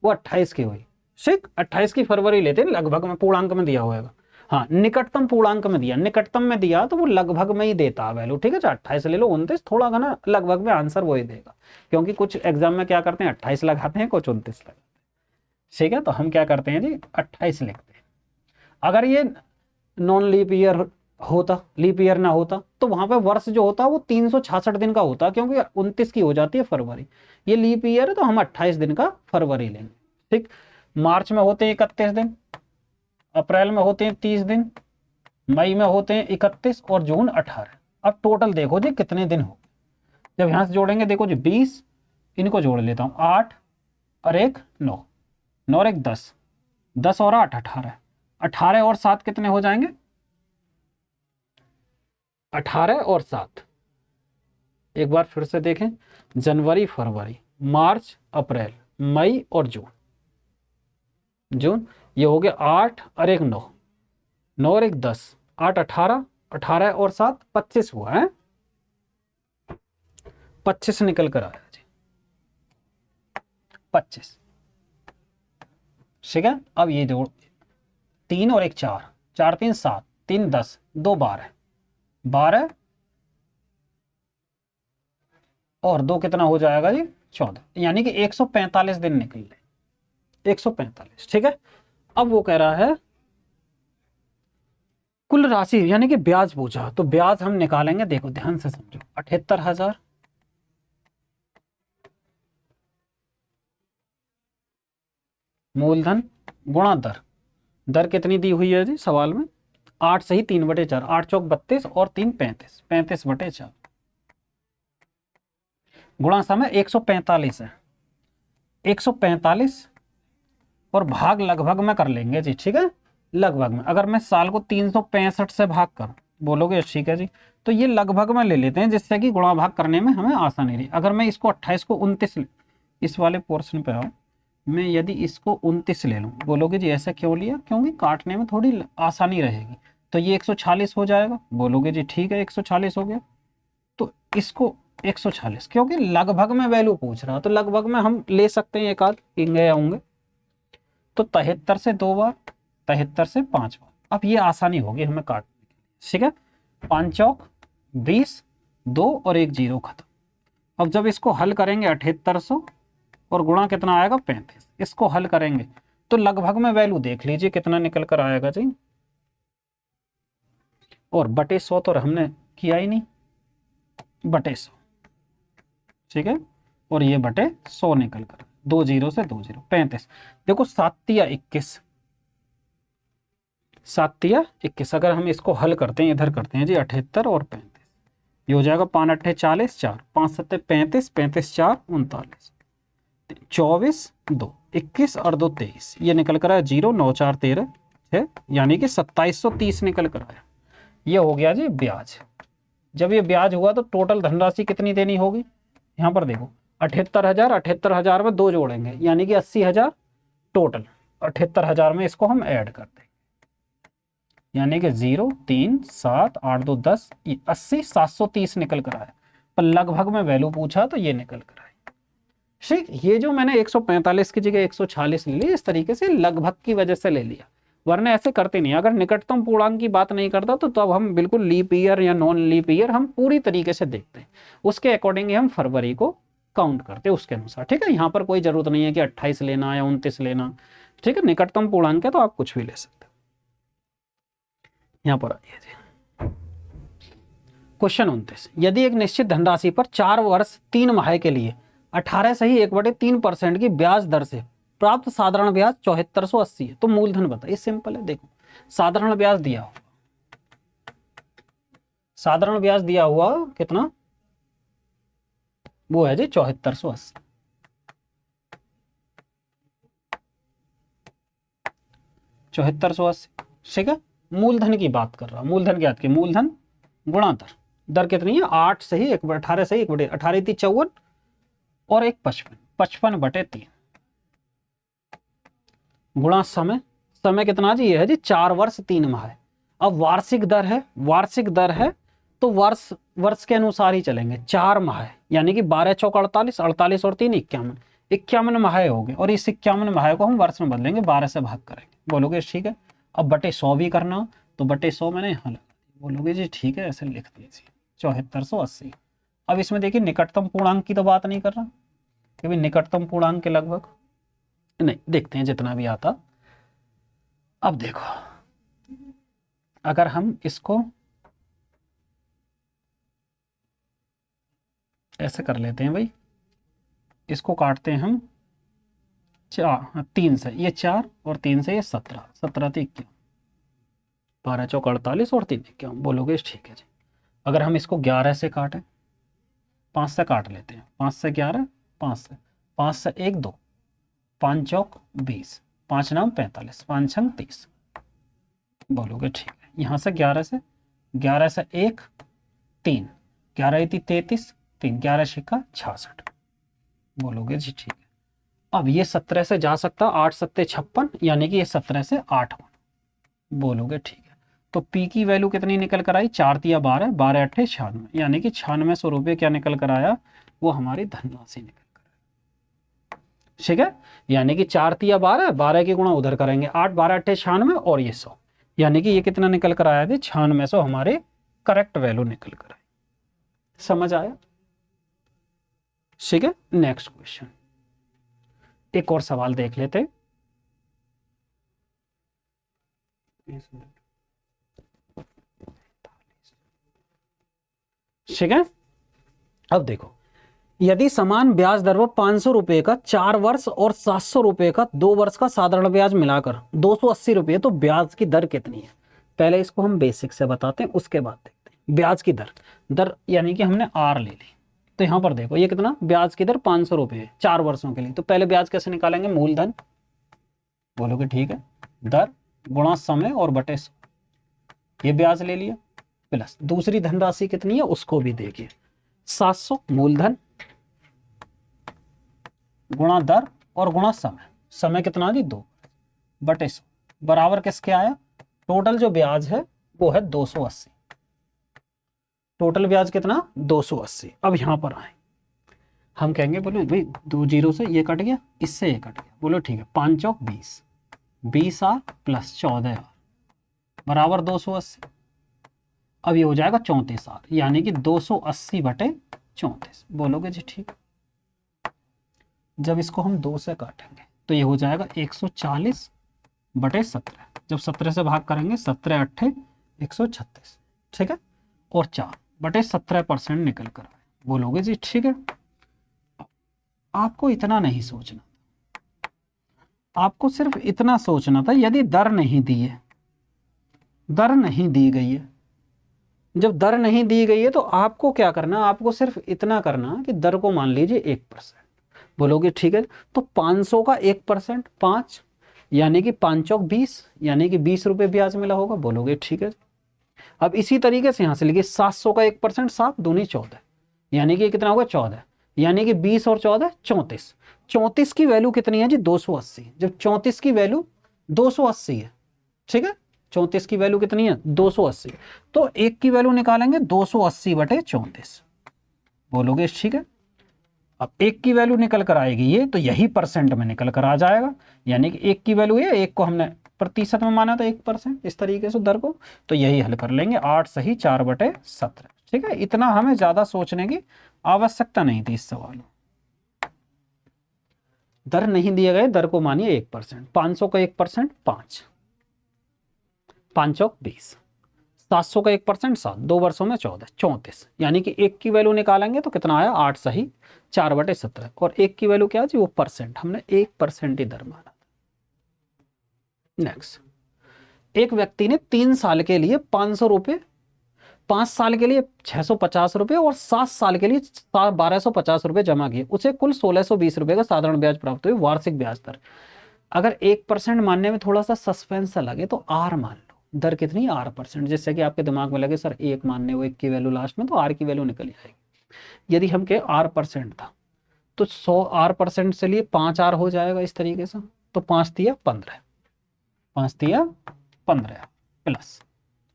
वो 28 की हुई। ठीक, 28 की फरवरी लेते हैं, लगभग में पूर्णांक में दिया होगा। हाँ, निकटतम पूर्णांक में दिया, निकटतम में दिया तो वो लगभग में ही देता है वैल्यू। ठीक है, 28 ले लो, 29 थोड़ा घना, लगभग में आंसर वही देगा, क्योंकि कुछ एग्जाम में क्या करते हैं 28 लगाते हैं, कुछ 29 लगाते हैं। ठीक है, तो हम क्या करते हैं जी 28 लिखते हैं। अगर ये नॉन लीप ईयर होता, लीप ईयर ना होता, तो वहां पे वर्ष जो होता वो 366 दिन का होता, क्योंकि 29 की हो जाती है फरवरी। ये लीप ईयर है तो हम 28 दिन का फरवरी लेंगे। ठीक, मार्च में होते हैं 31 दिन, अप्रैल में होते हैं 30 दिन, मई में होते हैं 31 और जून 18। अब टोटल देखो जी कितने दिन हो, जब यहां से जोड़ेंगे देखो जी 20, इनको जोड़ लेता हूं, 8 और 1 9, 9 और 1 10, 10 और 8 18, 18 और 7 कितने हो जाएंगे, 18 और 7, एक बार फिर से देखें, जनवरी, फरवरी, मार्च, अप्रैल, मई और जून, जून ये हो गया 8 और 1 9, 9 और 1 10, 8 18, 18 और 7 25 हुआ है, 25 निकल कर आया जी, 25। ठीक है, अब ये जोड़, 3 और 1 4, 4 3 7, 3 10, 2 12, 12 और 2 कितना हो जाएगा जी 14, यानी कि 145 दिन निकल रहे, 145। ठीक है, अब वो कह रहा है कुल राशि, यानी कि ब्याज पूछा, तो ब्याज हम निकालेंगे, देखो ध्यान से समझो, 78,000 मूलधन गुणा दर, दर कितनी दी हुई है जी सवाल में, 8 सही 3/4, 8 चौक 32 और 3 35, 35/4 गुणा समय 145 है, 145 और भाग लगभग में कर लेंगे जी। ठीक है, लगभग में, अगर मैं साल को 365 से भाग करूं, बोलोगे ठीक है जी, तो ये लगभग में ले लेते हैं, जिससे कि गुणा भाग करने में हमें आसानी रही। अगर मैं इसको 28 को 29, इस वाले पोर्शन पे आओ, मैं यदि इसको 29 ले लूं, बोलोगे जी ऐसा क्यों लिया, क्योंकि काटने में थोड़ी आसानी रहेगी, तो ये 146 हो जाएगा। बोलोगे जी ठीक है, 146 हो गया, तो इसको 146, क्योंकि लगभग में वैल्यू पूछ रहा, तो लगभग में हम ले सकते हैं, एक आध इंगे आऊंगे, तो 73 से 2 बार, 73 से 5 बार, अब ये आसानी होगी हमें काटने की। ठीक है, 5 चौक 20, 2 और 1 0 खत्म। अब जब इसको हल करेंगे 7800 और गुणा कितना आएगा 35, इसको हल करेंगे तो लगभग में वैल्यू देख लीजिए कितना निकल कर आएगा जी, और बटे 100 तो हमने किया ही नहीं, बटे 100। ठीक है, और ये बटे 100 निकल कर, 2 0 से 2 0, 35। देखो 7 तिया 21, 7 तिया 21, अगर हम इसको हल करते हैं, इधर करते हैं जी 78 और 35, ये हो जाएगा 5 8 40, 4 5 7 35, 35 4 39, 24 2 21 और 2 23, ये निकल कर आया 0 9 4 13 6, यानी कि 2730 निकल कर आया। ये हो गया जी ब्याज। जब ये ब्याज हुआ तो टोटल धनराशि कितनी देनी होगी, यहाँ पर देखो 78,000, 78,000 में 2 जोड़ेंगे, यानी कि 80,000 टोटल, 78,000 में इसको हम ऐड कर देंगे, यानी कि 0 3 7 8 2 10, 80 730 निकल कर आया, पर लगभग में वैल्यू पूछा तो ये निकल कर आया। ठीक, ये जो मैंने 145 की जगह 146 ले ली, इस तरीके से लगभग की वजह से ले लिया, वरना ऐसे करते नहीं। अगर निकटतम पूर्णांक की बात नहीं करता तो तब हम बिल्कुल लीप ईयर या नॉन लीप ईयर हम पूरी तरीके से देखते हैं, उसके अकॉर्डिंग हम फरवरी को काउंट करते हैं उसके अनुसार। ठीक है, यहाँ पर कोई जरूरत नहीं है कि 28 लेना या 29 लेना। ठीक है, निकटतम पूर्णांक है तो आप कुछ भी ले सकते हो। यहाँ पर आइए जी, क्वेश्चन 29, यदि एक निश्चित धनराशि पर 4 वर्ष 3 माह के लिए 18 सही 1/3% की ब्याज दर से प्राप्त साधारण ब्याज 7480 है, तो मूलधन बताइए। सिंपल है, देखो साधारण ब्याज दिया हुआ, साधारण ब्याज दिया हुआ कितना, वो है जी 7480। 7480, ठीक है। मूलधन की बात कर रहा हूं, मूलधन क्या की, मूलधन गुणा दर। दर कितनी है, 8 से ही 18 से ही 1 बटे 18 थी 54 और 1 55, 55/3 गुणा समय। समय कितना जी, ये है जी 4 वर्ष 3 माह है। अब वार्षिक दर है, वार्षिक दर है तो वर्ष के अनुसार ही चलेंगे। 4 माह है यानी कि 12 चौक 48, 48 और 3 51, 51 माह हो गए और इस 51 माह को हम वर्ष में बदलेंगे, 12 से भाग करेंगे। बोलोगे ठीक है। अब बटे 100 भी करना हो तो बटे 100 मैंने यहाँ लगा दिया। बोलोगे जी ठीक है, ऐसे लिख दीजिए 7480। अब इसमें देखिए निकटतम पूर्णांक की तो बात नहीं कर रहा, क्योंकि निकटतम पूर्णांक के लगभग नहीं, देखते हैं जितना भी आता। अब देखो अगर हम इसको ऐसे कर लेते हैं भाई, इसको काटते हैं हम 3 से, ये 4 और 3 से ये 17, 17 तो 21, 12 चौक 48 और 3 51। बोलोगे ठीक है जी। अगर हम इसको 11 से काटें, 5 से काट लेते हैं, 5 से 11, 5 से 1 2, 5 चौक 20, 5 9 45, 5 6 30। बोलोगे ठीक है। यहाँ से 11 से 1 3, 11 33, 3 11 छिक्का 66। बोलोगे जी ठीक है। अब ये 17 से जा सकता, 8 सत्ते 56, यानी कि ये 17 से 8। बोलोगे ठीक है। तो P की वैल्यू कितनी निकल कर आई, 4 तिया 12, 12 अट्ठे 96, यानी कि 9600 रुपये क्या निकल कर आया, वो हमारी धनराशि निकल कर आया। ठीक है, यानी कि 4 तिया 12, 12 की गुणा उधर करेंगे 8, 12 अट्ठे 96 और ये 100, यानी कि ये कितना निकल कर आया थी, 9600 हमारे करेक्ट वैल्यू निकल कर आई। समझ आया। ठीक है, नेक्स्ट क्वेश्चन, एक और सवाल देख लेते। ठीक है, अब देखो, यदि समान ब्याज दर पर 500 रुपए का 4 वर्ष और 700 रुपए का 2 वर्ष का साधारण ब्याज मिलाकर 280 रुपए, तो ब्याज की दर कितनी है। पहले इसको हम बेसिक से बताते हैं, उसके बाद देखते हैं ब्याज की दर यानी कि हमने आर ले ली। तो यहां पर देखो ये कितना, ब्याज की दर 500 रुपए है 4 वर्षों के लिए। तो पहले ब्याज कैसे निकालेंगे, मूलधन, बोलोगे ठीक है, दर गुणा समय और बटे 100, ये ब्याज ले लिया, प्लस दूसरी धनराशि कितनी है उसको भी देखिए, 700 मूलधन गुणा दर और गुणा समय। समय कितना जी 2 बटे 100 बराबर किसके आया, टोटल जो ब्याज है वो है 280। टोटल ब्याज कितना 280। अब यहां पर आए, हम कहेंगे बोलो भाई 2 जीरो से ये कट गया, इससे ये कट गया, बोलो ठीक है, 5 चौक 20, 20 आर प्लस 14 आर बराबर 280। अब ये हो जाएगा 34 आर, यानी कि 280 बटे 34। बोलोगे जी ठीक। जब इसको हम 2 से काटेंगे तो ये हो जाएगा 140 बटे 17। जब 17 से भाग करेंगे 17 अट्ठे 136, ठीक है, और 4 बटे 17% निकल कर आए। बोलोगे जी ठीक है। आपको इतना नहीं सोचना, आपको सिर्फ इतना सोचना था, यदि दर नहीं दी है, दर नहीं दी गई है, जब दर नहीं दी गई है तो आपको क्या करना, आपको सिर्फ इतना करना कि दर को मान लीजिए 1%। बोलोगे ठीक है, तो 500 का 1% 5, यानी कि 5 चौक 20, यानी कि 20 रुपये ब्याज मिला होगा। बोलोगे ठीक है। अब इसी तरीके से यहां से लिखिए 700 का 1% 7 दूनी 14, यानी कि कितना होगा 14, यानी कि 20 और 14 34। 34 की वैल्यू कितनी है जी 280। जब 34 की वैल्यू 280 है, ठीक है, 34 की वैल्यू कितनी है 280, तो 1 की वैल्यू निकालेंगे 280 बटे 34। बोलोगे ठीक है। अब 1 की वैल्यू निकल कर आएगी ये, तो यही परसेंट में निकल कर आ जाएगा, यानी कि 1 की वैल्यू है, 1 को हमने प्रतिशत में माना था 1%, इस तरीके से दर को, तो यही हल कर लेंगे 8 सही 4 बटे 17। ठीक है, इतना हमें ज्यादा सोचने की आवश्यकता नहीं थी इस सवाल में। दर नहीं दिए गए, दर को मानिए 1%, 500 का 1% 5, 5 चौक 20, 700 का 1% 7, 2 वर्षों में 14 34, यानी कि 1 की वैल्यू निकालेंगे तो कितना आया 8 सही 4 बटे 17, और 1 की वैल्यू क्या थी वो परसेंट, हमने 1% ही दर माना था। नेक्स्ट, एक व्यक्ति ने 3 साल के लिए 500 रुपये, 5 साल के लिए 650 रुपये और 7 साल के लिए 1250 रुपये जमा किए, उसे कुल 1620 रुपये का साधारण ब्याज प्राप्त हुई। वार्षिक ब्याज दर, अगर 1% मानने में थोड़ा सा सस्पेंस लगे तो आर मान लो, दर कितनी, R%, जिससे कि आपके दिमाग में लगे सर 1 मानने वो 1 की वैल्यू लास्ट में, तो आर की वैल्यू निकल जाएगी। यदि हम कहे R% था तो 100 R% से लिए 5 R हो जाएगा इस तरीके से, तो 5 दिया 15, 5 दिया 15 प्लस,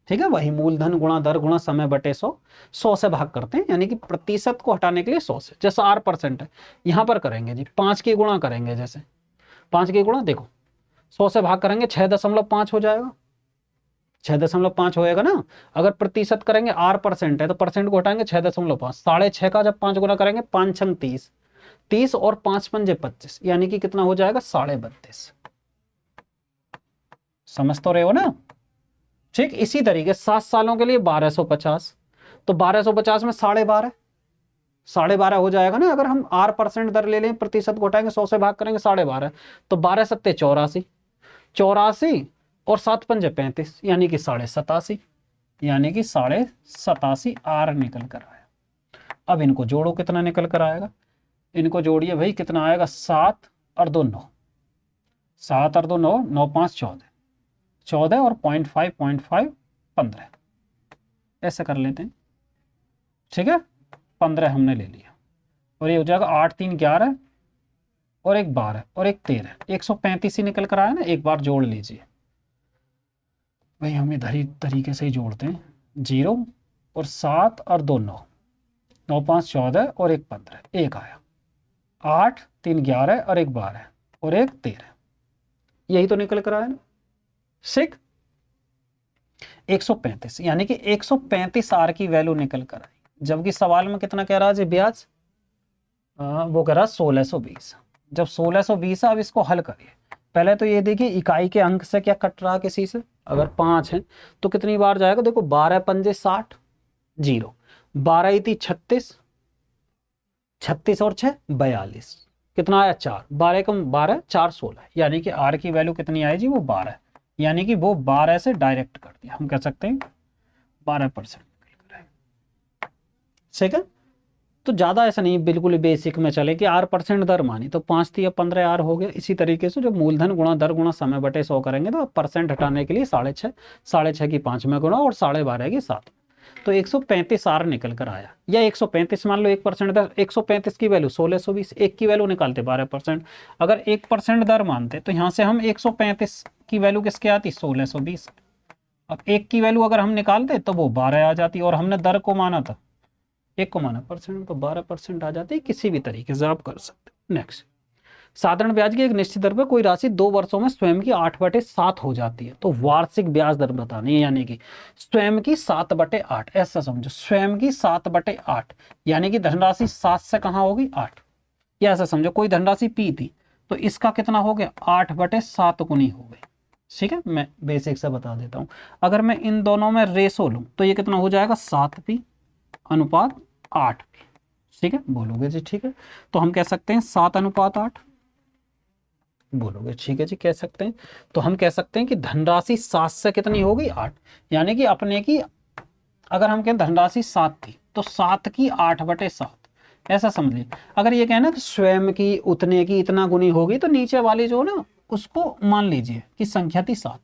ठीक है, वही मूलधन गुणा दर गुणा समय बटे 100, 100 से भाग करते हैं, यानी कि प्रतिशत को हटाने के लिए 100 से, जैसा R% है यहाँ पर करेंगे जी 5 की गुणा करेंगे, जैसे 5 की गुणा देखो 100 से भाग करेंगे 6.5 हो जाएगा, 6.5 होएगा ना। अगर प्रतिशत करेंगे R% है तो परसेंट को हटाएंगे 6.5, 6.5 का जब 5 गुना करेंगे 5 छंग 30, 30 और 5 पंजे 25, यानी कि कितना हो जाएगा 32.5। समझ तो रहे हो ना, ठीक। इसी तरीके 7 सालों के लिए 1250, तो 1250 में 12.5, 12.5 हो जाएगा ना। अगर हम R% दर ले लें, प्रतिशत को हटाएंगे 100 से भाग करेंगे 12.5, तो 12 सत्ते 84, 84 और 7 पंजे 35, यानी कि 87.5, यानी कि 87.5 R निकल कर आया। अब इनको जोड़ो, कितना निकल कर आएगा, इनको जोड़िए भाई, कितना आएगा 7 और 2 9, 7 और 2 9, 9 5 14, 14 और 0.5 15, ऐसे कर लेते हैं, ठीक है। 15 हमने ले लिया और ये हो जाएगा 8 3 11 और एक 12 और एक 13, 135 ही निकल कर आया ना। एक बार जोड़ लीजिए भाई, हम इधर ही तरीके से ही जोड़ते हैं, 0 और 7 और 2 9, 9 5 14 और एक 15, एक आया, 8 3 11 और एक 12 और एक 13, यही तो निकल कर आया ना। सिक 135, यानी कि 135 R की वैल्यू निकल कर आई, जबकि सवाल में कितना कह रहा है ब्याज, वो कह रहा 1620। जब 1620 है, अब इसको हल करिए। पहले तो ये देखिए इकाई के अंक से क्या कट रहा किसी से, अगर 5 है तो कितनी बार जाएगा, देखो 12 पंजे 60, 0, 12 थी 36, 36 और 6 42, कितना आया 4, 12 कम 12 4 16, यानी कि R की वैल्यू कितनी आई जी, वो 12, यानी कि वो 12 से डायरेक्ट कर दिया, हम कह सकते हैं 12%। ठीक है, तो ज़्यादा ऐसा नहीं, बिल्कुल बेसिक में चले कि R% दर मानी तो 5 थी, अब 15 R हो गया। इसी तरीके से जब मूलधन गुणा दर गुणा समय बटे 100 करेंगे तो परसेंट हटाने के लिए 6.5, 6.5 की 5 में गुणा और 12.5 की 7, तो 135 R निकल कर आया। या 135 मान लो 1% दर, 135 की वैल्यू 1620, 1 की वैल्यू निकालते 12%, अगर 1% दर मानते तो यहाँ से हम 135 की वैल्यू किसके आती, 1620। अब 1 की वैल्यू अगर हम निकालते तो वो 12 आ जाती, और हमने दर को माना था, 1 को माना परसेंट, तो 12% आ जाती है। किसी भी तरीके से आप कर सकते। नेक्स्ट, साधारण ब्याज की एक निश्चित दर पर कोई राशि 2 वर्षों में स्वयं की 8/7 हो जाती है, तो वार्षिक ब्याज दर बतानी है, यानी कि स्वयं की 7/8, ऐसा समझो, स्वयं की 7/8, यानी कि धनराशि 7 से कहाँ होगी 8, या ऐसा समझो कोई धनराशि P थी तो इसका कितना हो गया 8/7 गुनी हो गई। ठीक है, मैं बेसिक से बता देता हूँ। अगर मैं इन दोनों में रेशो लूँ तो ये कितना हो जाएगा 7P अनुपात 8P। ठीक है, बोलोगे जी ठीक है, तो हम कह सकते हैं 7/8, बोलोगे ठीक है जी, कह सकते हैं। तो हम कह सकते हैं कि धनराशि 7 से कितनी होगी 8, यानी कि अपने की, अगर हम कहें धनराशि 7 थी तो 7 की 8/7, ऐसा समझ लीजिए। अगर ये कहना कि स्वयं की उतने की इतना गुनी होगी तो नीचे वाली जो ना उसको मान लीजिए कि संख्या थी 7,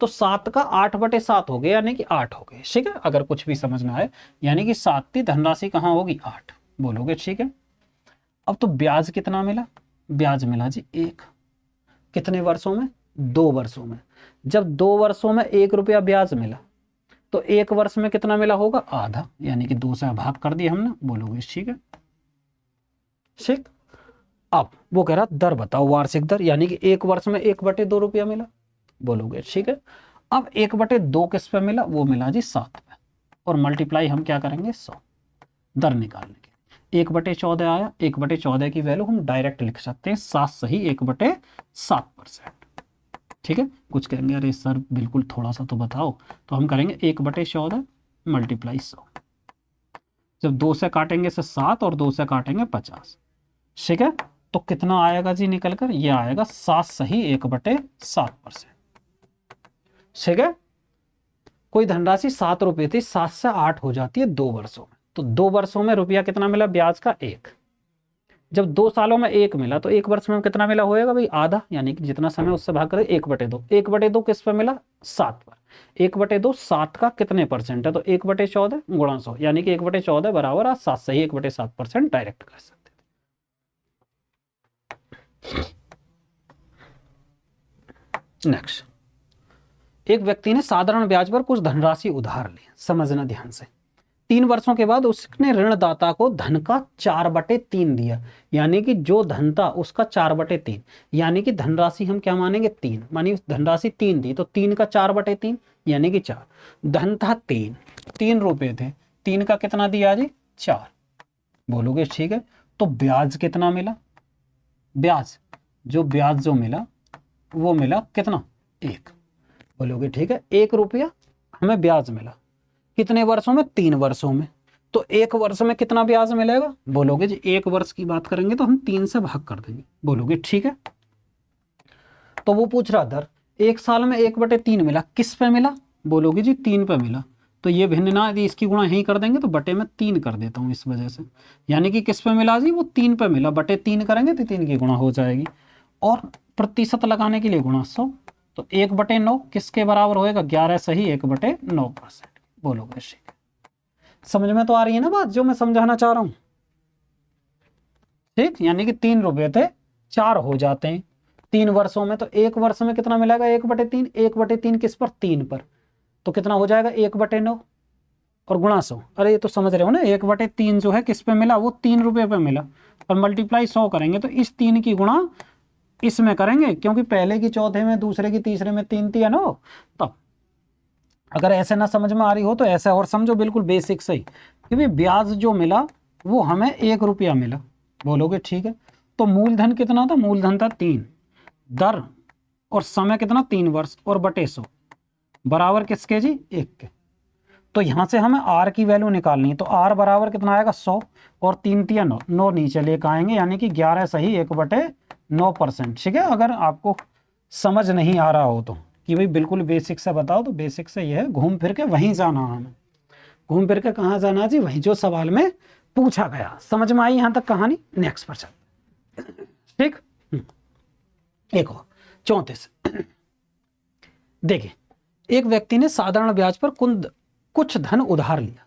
तो 7 का 8/7 हो गया, यानी कि 8 हो गए। ठीक है, अगर कुछ भी समझना है, यानी कि 7 थी, धनराशि कहाँ होगी 8, बोलोगे ठीक है। अब तो ब्याज कितना मिला, ब्याज मिला जी 1, कितने वर्षों में 2 वर्षों में। जब 2 वर्षों में 1 रुपया ब्याज मिला तो 1 वर्ष में कितना मिला होगा आधा, यानी कि 2 से भाग कर दिया हमने, बोलोगे ठीक है। ठीक, अब वो कह रहा दर बताओ, वार्षिक दर, यानी कि 1 वर्ष में 1/2 रुपया मिला, बोलोगे ठीक है। अब 1/2 किस पे मिला, वो मिला जी 7 पे, और मल्टीप्लाई हम क्या करेंगे 100, दर निकालने के। 1/14 आया, 1/14 की वैल्यू हम डायरेक्ट लिख सकते हैं 7 सही 1/7%। ठीक है, कुछ कहेंगे अरे सर बिल्कुल थोड़ा सा तो बताओ, तो हम करेंगे 1/14 मल्टीप्लाई 100, जब 2 से काटेंगे से 7 और 2 से काटेंगे 50। ठीक है, तो कितना आएगा जी निकल कर, ये आएगा 7 सही 1/7%। ठीक है, कोई धनराशि 7 रुपये थी, 7 से 8 हो जाती है 2 वर्षों में, तो 2 वर्षों में रुपया कितना मिला ब्याज का 1, जब 2 सालों में 1 मिला तो 1 वर्ष में कितना मिला होएगा भाई, आधा, यानी कि जितना समय उससे भाग करें 1/2। 1/2 किस पे मिला, 7 पर। 1/2 7 का कितने परसेंट है, तो 1/14 गुणा 100, यानी कि 1/14 बराबर आज 7 से ही 1/7% डायरेक्ट कर सकते हैं। नेक्स्ट, एक व्यक्ति ने साधारण ब्याज पर कुछ धनराशि उधार ली, समझना ध्यान से। 3 वर्षों के बाद उसने ऋणदाता को धन का 4/3 दिया, यानी कि जो धन था उसका 4/3, यानी कि धनराशि हम क्या मानेंगे, 3, मानी धनराशि 3 दी तो 3 का 4/3 यानी कि 4। धन था 3 रुपए थे, 3 का कितना दिया जी, 4। बोलोगे ठीक है, तो ब्याज कितना मिला, ब्याज जो मिला वो मिला कितना, 1। बोलोगे ठीक है, 1 रुपया हमें ब्याज मिला, कितने वर्षों में, 3 वर्षों में। तो 1 वर्ष में कितना ब्याज मिलेगा, बोलोगे जी 1 वर्ष की बात करेंगे तो हम 3 से भाग कर देंगे। बोलोगे ठीक है, तो वो पूछ रहा दर, 1 साल में 1/3 मिला, किस पे मिला, बोलोगे जी 3 पे मिला। तो ये भिन्न ना, यदि इसकी गुणा यही कर देंगे तो बटे में 3 कर देता हूँ इस वजह से, यानी कि किस पे मिला जी, वो 3 पे मिला, बटे 3 करेंगे तो 3 की गुणा हो जाएगी। और प्रतिशत लगाने के लिए गुणा 100, तो 1/9 किसके बराबर होएगा, 11 सही 1/9%। बोलोगे ठीक है, समझ में तो आ रही है ना बात जो मैं समझाना चाह रहा हूं, ठीक। यानी कि 3 रुपए थे 4 हो जाते हैं 3 वर्षों में, तो 1 वर्ष में कितना मिलेगा, 1/3, 1/3 किस पर, 3 पर, तो कितना हो जाएगा 1/9 और गुणा 100। अरे ये तो समझ रहे हो ना, 1/3 जो है किस पे मिला, वो 3 रुपए पे मिला, और मल्टीप्लाई 100 करेंगे तो इस 3 की गुणा इसमें करेंगे, क्योंकि पहले की चौथे में, दूसरे की तीसरे में 3 थी ना। तब अगर ऐसे ना समझ में आ रही हो तो ऐसे और समझो, बिल्कुल बेसिक सही, क्योंकि ब्याज जो मिला वो हमें 1 रुपया मिला। बोलोगे ठीक है, तो मूलधन कितना था, मूलधन था 3, दर और समय कितना, 3 वर्ष, और बटे 100 बराबर किसके जी, 1 के। तो यहां से हमें आर की वैल्यू निकालनी है, तो आर बराबर कितना आएगा, 100, और 3 तिया 9, 9 नीचे लेकर आएंगे, यानी कि 11 सही 1/9%। ठीक है, अगर आपको समझ नहीं आ रहा हो तो, कि भाई बिल्कुल बेसिक से बताओ, तो बेसिक से ये है, घूम फिर के वहीं जाना हमें। घूम फिर के कहाँ जाना जी, वहीं जो सवाल में पूछा गया। समझ में आई यहां तक कहानी, नेक्स्ट पर चल। ठीक, एक और 34। देखिए, एक व्यक्ति ने साधारण ब्याज पर कुछ धन उधार लिया।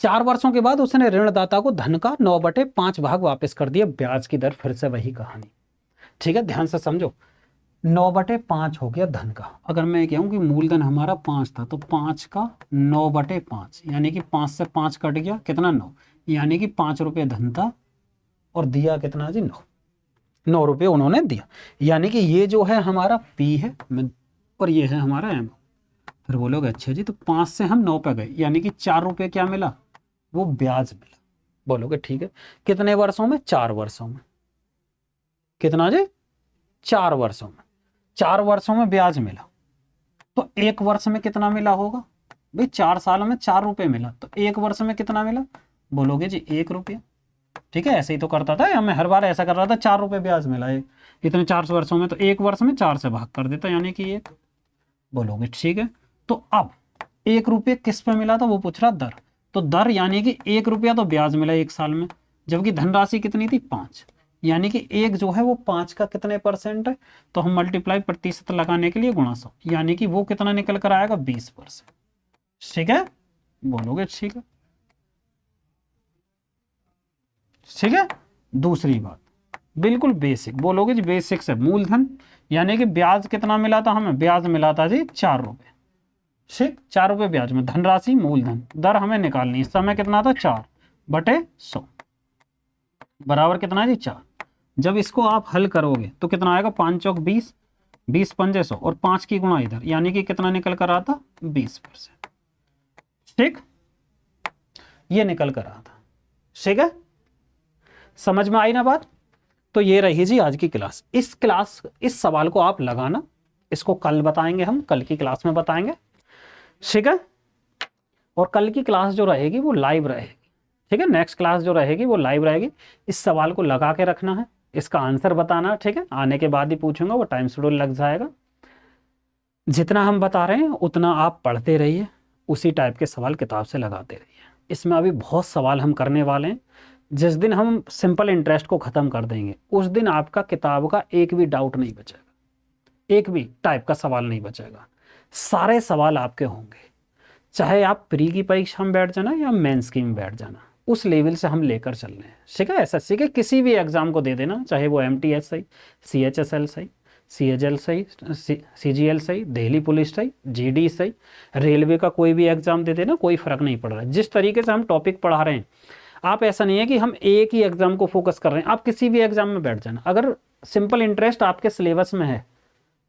4 वर्षों के बाद उसने ऋणदाता को धन का 9/5 भाग वापस कर दिया। ब्याज की दर फिर से वही कहानी। ठीक है, ध्यान से समझो, 9/5 हो गया धन का। अगर मैं कहूं कि मूलधन हमारा 5 था, तो 5 का 9/5, यानी कि 5 से 5 कट गया, कितना 9, यानी कि 5 रुपये धन था, और दिया कितना जी, 9 रुपये उन्होंने दिया। यानी कि ये जो है हमारा पी है, और ये है हमारा एम। फिर बोलोगे अच्छा जी, तो 5 से हम 9 पे गए, यानी कि 4 रुपये क्या मिला, वो ब्याज मिला। बोलोगे ठीक है, कितने वर्षों में, 4 वर्षों में। कितना जी, 4 वर्षों में। 4 वर्षों में ब्याज मिला, तो 1 वर्ष में कितना मिला होगा भाई, 4 सालों में 4 रुपये मिला, तो 1 वर्ष में कितना मिला, बोलोगे जी 1 रुपया। ठीक है, ऐसे ही तो करता था, मैं हर बार ऐसा कर रहा था, 4 रुपये ब्याज मिला है इतने 4 वर्षों में, तो 1 वर्ष में 4 से भाग कर देता, यानी कि 1। बोलोगे ठीक है, तो अब 1 रुपये किस पे मिला था, वो पूछ रहा दर। तो दर यानी कि 1 रुपया तो ब्याज मिला 1 साल में, जबकि धनराशि कितनी थी, 5, यानी कि 1 जो है वो 5 का कितने परसेंट है, तो हम मल्टीप्लाई प्रतिशत लगाने के लिए गुणा 100, यानी कि वो कितना निकल कर आएगा, 20%। ठीक है, बोलोगे ठीक है। ठीक है, दूसरी बात बिल्कुल बेसिक, बोलोगे जी बेसिक से, मूलधन यानी कि ब्याज कितना मिला था हमें, ब्याज मिला था जी 4 रुपये। ठीक, 4 रुपये ब्याज में, धनराशि मूलधन, दर हमें निकालनी है, समय कितना था, 4/100 बराबर कितना जी, 4। जब इसको आप हल करोगे तो कितना आएगा, 5 चौक 20, 20 पंजे 100, और 5 की गुणा इधर, यानी कि कितना निकल कर आता, 20%। ठीक, ये निकल कर आता। ठीक है, समझ में आई ना बात। तो ये रही जी आज की क्लास। इस सवाल को आप लगाना, इसको कल बताएंगे हम, कल की क्लास में बताएंगे। ठीक है, और कल की क्लास जो रहेगी वो लाइव रहेगी। ठीक है, नेक्स्ट क्लास जो रहेगी वो लाइव रहेगी। इस सवाल को लगा के रखना है, इसका आंसर बताना। ठीक है, आने के बाद ही पूछूंगा, वो टाइम शेड्यूल लग जाएगा। जितना हम बता रहे हैं उतना आप पढ़ते रहिए, उसी टाइप के सवाल किताब से लगाते रहिए। इसमें अभी बहुत सवाल हम करने वाले हैं, जिस दिन हम सिंपल इंटरेस्ट को ख़त्म कर देंगे उस दिन आपका किताब का एक भी डाउट नहीं बचेगा, एक भी टाइप का सवाल नहीं बचेगा, सारे सवाल आपके होंगे। चाहे आप प्री की परीक्षा में बैठ जाना या मेंस की में बैठ जाना, उस लेवल से हम लेकर चल रहे हैं। ठीक है, एसएससी के किसी भी एग्जाम को दे देना, चाहे वो एमटीएस सही, सीएचएसएल सही, सीएचएल सही, सीजीएल सही, दिल्ली पुलिस सही, जीडी सही, रेलवे का कोई भी एग्जाम दे देना, कोई फर्क नहीं पड़ रहा है। जिस तरीके से हम टॉपिक पढ़ा रहे हैं, आप ऐसा नहीं है कि हम एक ही एग्जाम को फोकस कर रहे हैं, आप किसी भी एग्जाम में बैठ जाना, अगर सिंपल इंटरेस्ट आपके सिलेबस में है,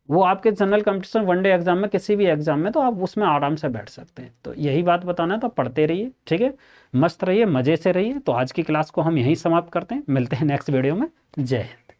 वो आपके जनरल कंपटीशन वनडे एग्जाम में, किसी भी एग्जाम में, तो आप उसमें आराम से बैठ सकते हैं। तो यही बात बताना है, तो पढ़ते रहिए, ठीक है, मस्त रहिए, मज़े से रहिए। तो आज की क्लास को हम यहीं समाप्त करते हैं, मिलते हैं नेक्स्ट वीडियो में। जय हिंद।